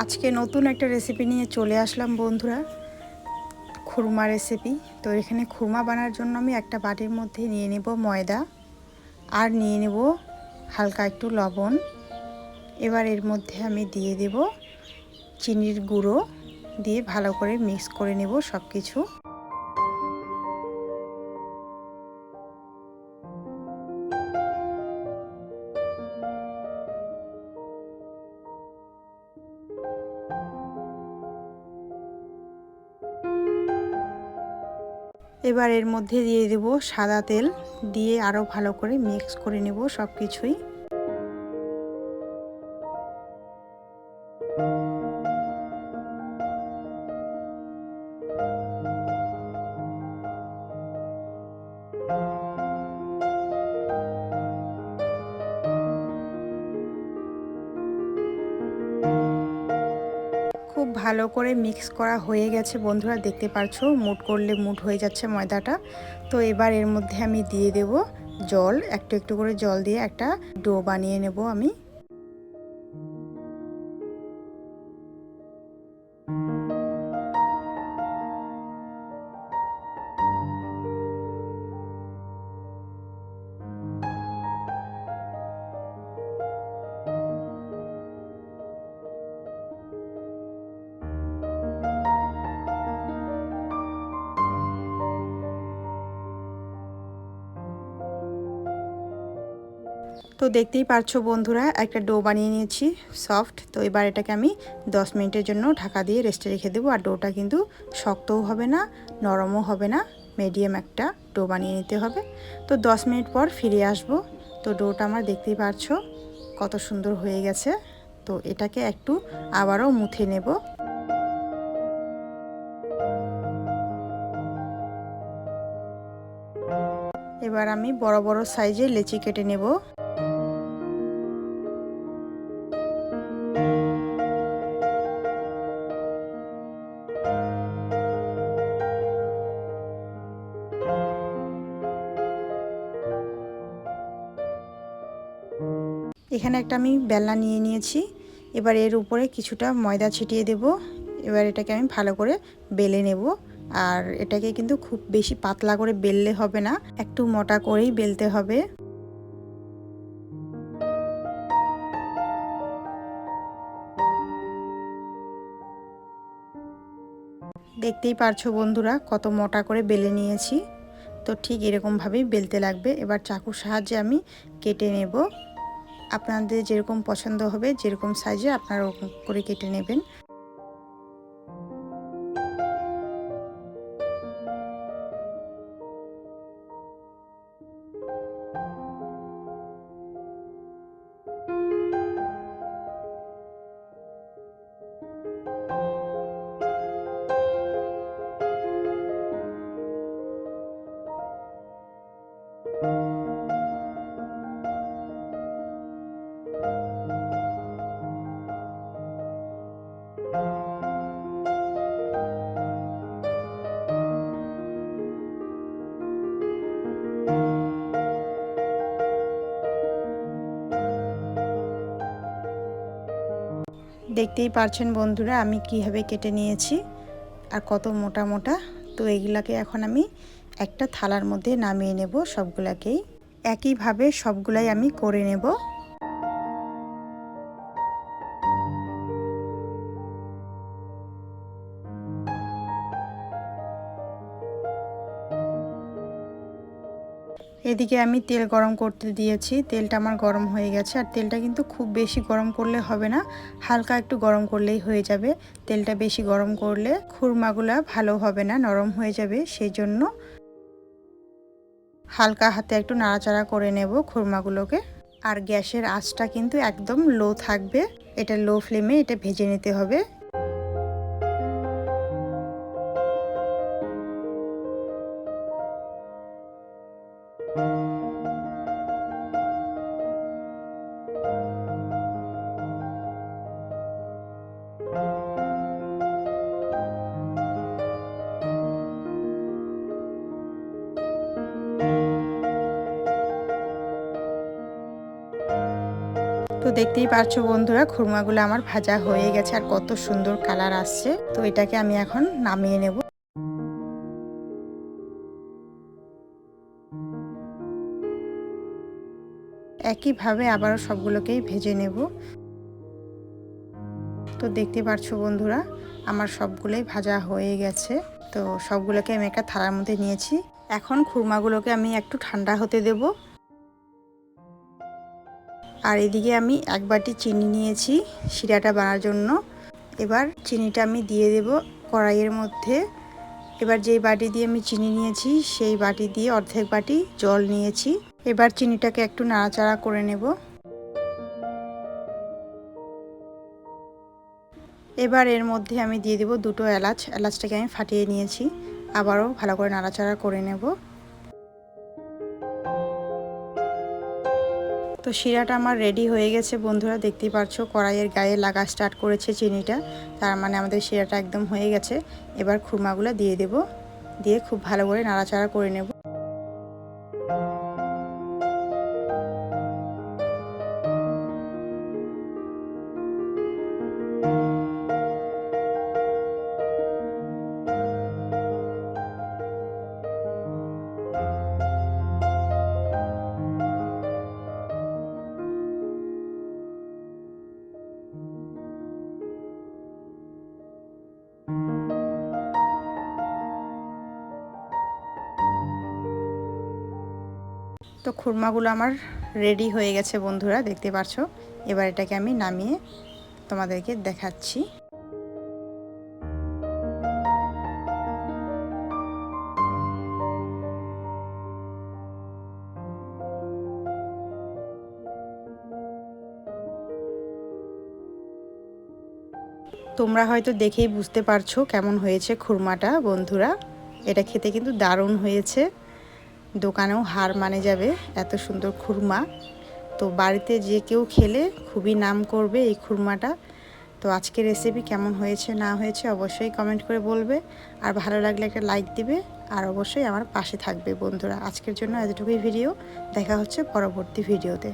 আজকে নতুন একটা রেসিপি নিয়ে চলে আসলাম বন্ধুরা, খুরমা রেসিপি। তো এখানে খুরমা বানানোর জন্য আমি একটা বাটির মধ্যে নিয়ে নেব ময়দা আর নিয়ে নেব হালকা একটু লবণ। এবার এর মধ্যে আমি দিয়ে দেব চিনির গুঁড়ো, দিয়ে ভালো করে মিক্স করে নেব সব কিছু। এবার এর মধ্যে দিয়ে দেব সাদা তেল, দিয়ে আরও ভালো করে মিক্স করে নেব সব কিছুই। খুব ভালো করে মিক্স করা হয়ে গেছে বন্ধুরা, দেখতে পারছো মুঠ করলে মুঠ হয়ে যাচ্ছে ময়দাটা। তো এবার এর মধ্যে আমি দিয়ে দেব জল, একটু একটু করে জল দিয়ে একটা ডো বানিয়ে নেব আমি। তো দেখতেই পারছো বন্ধুরা, একটা ডো বানিয়ে নিয়েছি সফট। তো এবার এটাকে আমি 10 মিনিটের জন্য ঢাকা দিয়ে রেস্টে রেখে দেবো। আর ডোটা কিন্তু শক্তও হবে না, নরমও হবে না, মিডিয়াম একটা ডো বানিয়ে নিতে হবে। তো 10 মিনিট পর ফিরে আসব। তো ডোটা আমার দেখতেই পারছো কত সুন্দর হয়ে গেছে। তো এটাকে একটু আবারও মুথে নেব। এবার আমি বড় বড় সাইজে লেচি কেটে নেব। এখানে একটা আমি বেলনা নিয়ে নিয়েছি। এবার এর উপরে কিছুটা ময়দা ছিটিয়ে দেব। এবার এটাকে আমি ভালো করে বেলে নেব। আর এটাকে কিন্তু খুব বেশি পাতলা করে বেললে হবে না, একটু মোটা করেই বেলতে হবে। দেখতেই পারছো বন্ধুরা কত মোটা করে বেলে নিয়েছি। তো ঠিক এরকমভাবেই বেলতে লাগবে। এবার চাকুর সাহায্যে আমি কেটে নেব। আপনাদের যেরকম পছন্দ হবে, যেরকম সাইজে আপনারা ওরকম করে কেটে নেবেন। দেখতেই পারছেন বন্ধুরা আমি কিভাবে কেটে নিয়েছি আর কত মোটা মোটা। তো এগুলাকে এখন আমি একটা থালার মধ্যে নামিয়ে নেব সবগুলাকেই। একইভাবে সবগুলাই আমি করে নেব। এদিকে আমি তেল গরম করতে দিয়েছি। তেলটা আমার গরম হয়ে গেছে। আর তেলটা কিন্তু খুব বেশি গরম করলে হবে না, হালকা একটু গরম করলেই হয়ে যাবে। তেলটা বেশি গরম করলে খুরমাগুলা ভালো হবে না, নরম হয়ে যাবে। সেই জন্য হালকা হাতে একটু নাড়াচাড়া করে নেব খুরমাগুলোকে। আর গ্যাসের আঁচটা কিন্তু একদম লো থাকবে, এটা লো ফ্লেমে এটা ভেজে নিতে হবে। তো দেখতেই পাচ্ছ বন্ধুরা, খুরমাগুলো আমার ভাজা হয়ে গেছে আর কত সুন্দর কালার আসছে। তো এটাকে আমি এখন নামিয়ে নেব। একইভাবে আবারও সবগুলোকেই ভেজে নেব। তো দেখতে পাচ্ছ বন্ধুরা, আমার সবগুলোই ভাজা হয়ে গেছে। তো সবগুলোকে আমি একটা থালার মধ্যে নিয়েছি। এখন খুরমাগুলোকে আমি একটু ঠান্ডা হতে দেব। আর এদিকে আমি 1 বাটি চিনি নিয়েছি শিরাটা বানানোর জন্য। এবার চিনিটা আমি দিয়ে দেব কড়াইয়ের মধ্যে। এবার যেই বাটি দিয়ে আমি চিনি নিয়েছি সেই বাটি দিয়ে অর্ধেক বাটি জল নিয়েছি। এবার চিনিটাকে একটু নাড়াচাড়া করে নেব। এবার এর মধ্যে আমি দিয়ে দেব 2টো এলাচ। এলাচটাকে আমি ফাটিয়ে নিয়েছি। আবারও ভালো করে নাড়াচাড়া করে নেব। তো শিরাটা আমার রেডি হয়ে গেছে বন্ধুরা, দেখতেই পাচ্ছো কড়াইয়ের গায়ে লাগা স্টার্ট করেছে চিনিটা। তার মানে আমাদের শিরাটা একদম হয়ে গেছে। এবার খুরমাগুলো দিয়ে দেব, দিয়ে খুব ভালো করে নাড়াচাড়া করে নেব। তো খুরমাগুলো আমার রেডি হয়ে গেছে বন্ধুরা, দেখতে পাচ্ছো। এবার এটাকে আমি নামিয়ে তোমাদেরকে দেখাচ্ছি। তোমরা হয়তো দেখেই বুঝতে পারছো কেমন হয়েছে খুরমাটা বন্ধুরা। এটা খেতে কিন্তু দারুণ হয়েছে, দোকানেও হার মানে যাবে এত সুন্দর খুরমা। তো বাড়িতে যে কেউ খেলে খুবই নাম করবে এই খুরমাটা। তো আজকের রেসিপি কেমন হয়েছে না হয়েছে অবশ্যই কমেন্ট করে বলবে। আর ভালো লাগলে একটা লাইক দিবে, আর অবশ্যই আমার পাশে থাকবে বন্ধুরা। আজকের জন্য এতটুকুই ভিডিও, দেখা হচ্ছে পরবর্তী ভিডিওতে।